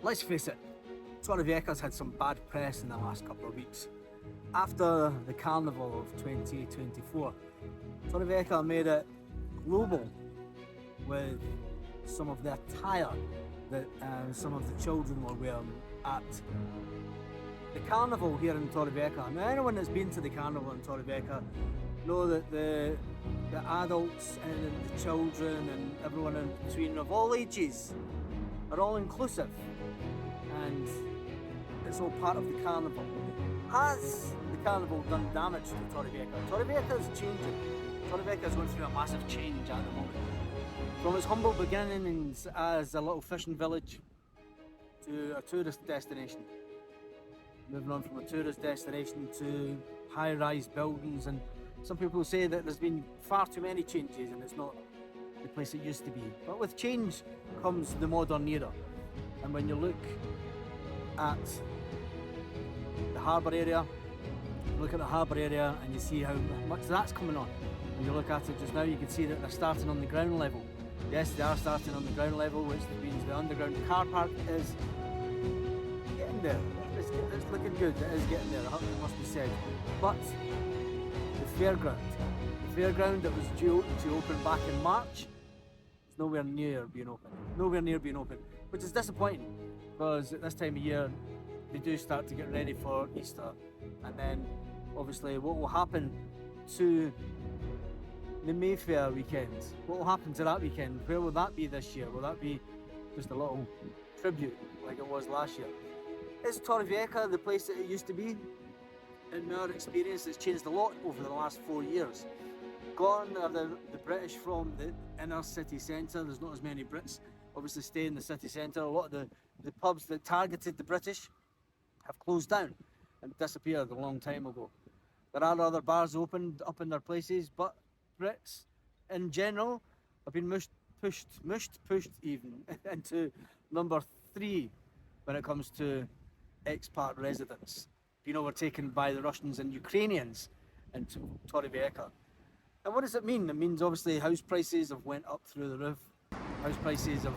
Let's face it, Torrevieja's had some bad press in the last couple of weeks. After the Carnival of 2024, Torrevieja made it global with some of the attire that some of the children were wearing at the Carnival here in Torrevieja. Now, anyone that's been to the Carnival in Torrevieja know that the adults and the children and everyone in between of all ages are all inclusive, and it's all part of the Carnival. Has the Carnival done damage to Torrevieja? Torrevieja is changing. Torrevieja is going through a massive change at the moment. From its humble beginnings as a little fishing village to a tourist destination. Moving on from a tourist destination to high-rise buildings, and some people say that there's been far too many changes and it's not the place it used to be. But with change comes the modern era. And when you look at the harbour area, and you see how much that's coming on. When you look at it just now, you can see that they're starting on the ground level. Yes, they are starting on the ground level, which means the underground car park is getting there. It's looking good, it is getting there, it must be said. But the fairground that was due to open back in March is nowhere near being open. Which is disappointing, because at this time of year they do start to get ready for Easter, and then obviously what will happen to the Mayfair weekend? What will happen to that weekend? Where will that be this year? Will that be just a little tribute like it was last year? Is Torrevieja the place that it used to be? In our experience, it's changed a lot over the last 4 years. Gone are the British from the inner city centre. There's not as many Brits obviously stay in the city centre. A lot of the pubs that targeted the British have closed down and disappeared a long time ago. There are other bars opened up in their places, but Brits in general have been pushed even into number 3 when it comes to expat residents, being overtaken by the Russians and Ukrainians into Torrevieja. And what does it mean? It means obviously house prices have went up through the roof. House prices have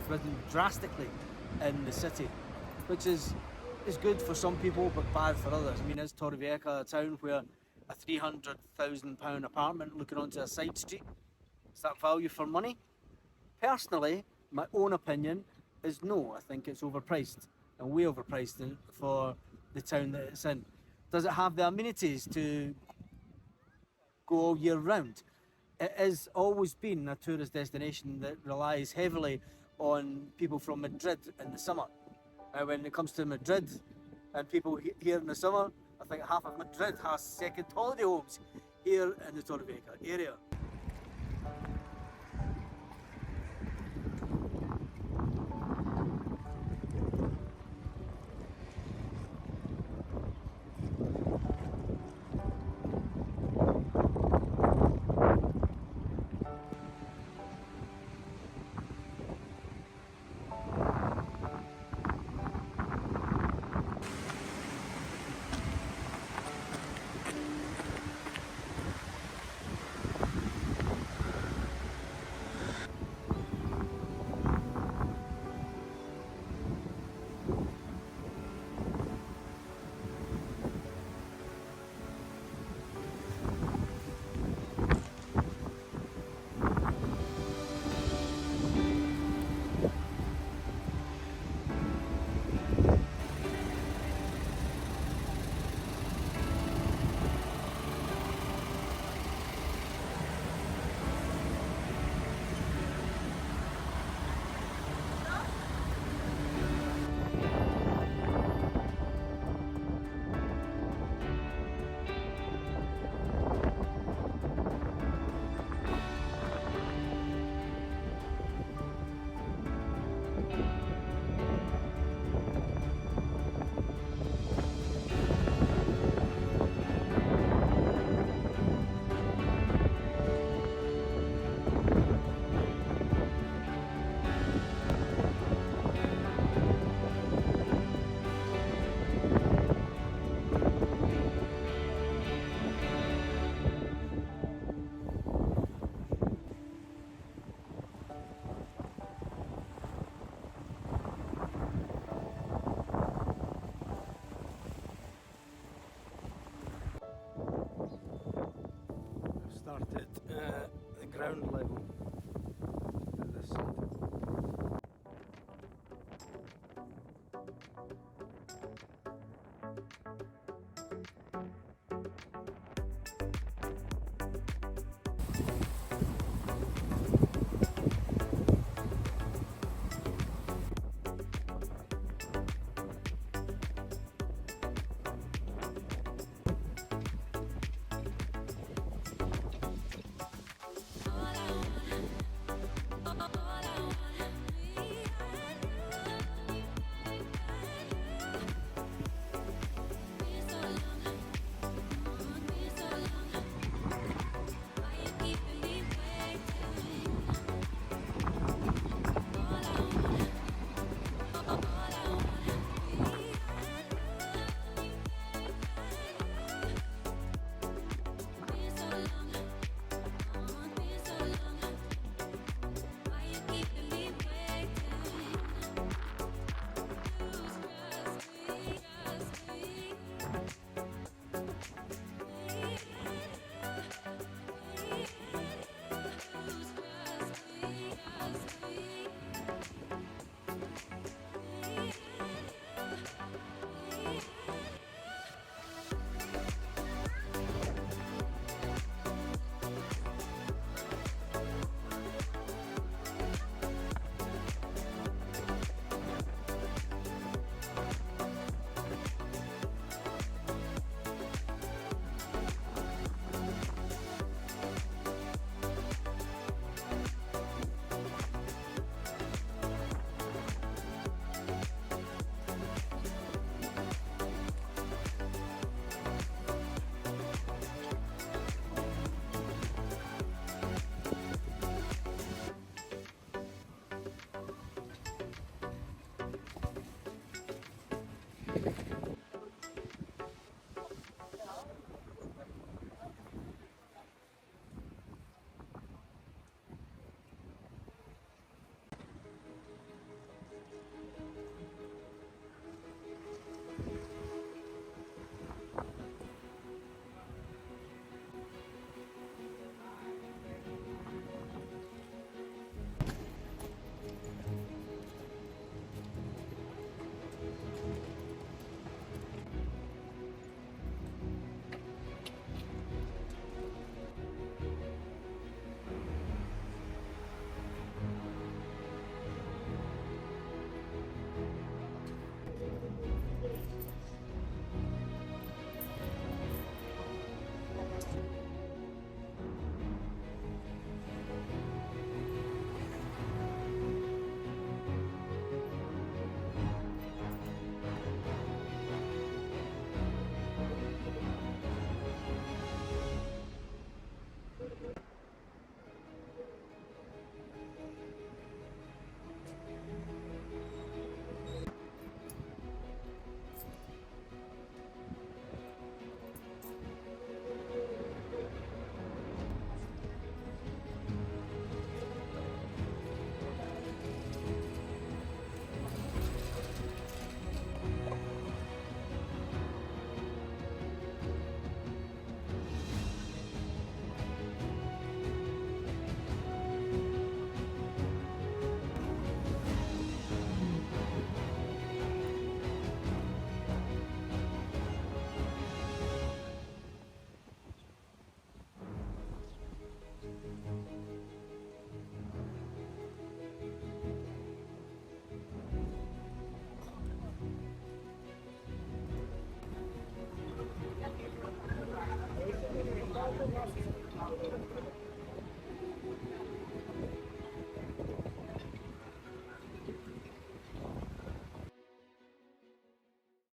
risen drastically in the city, which is good for some people but bad for others. I mean, is Torrevieja a town where a £300,000 apartment looking onto a side street, is that value for money? Personally, my own opinion is no. I think it's overpriced, and way overpriced for the town that it's in. Does it have the amenities to go all year round? It has always been a tourist destination that relies heavily on people from Madrid in the summer. Now, when it comes to Madrid and people here in the summer, I think half of Madrid has second holiday homes here in the Torrevieja area.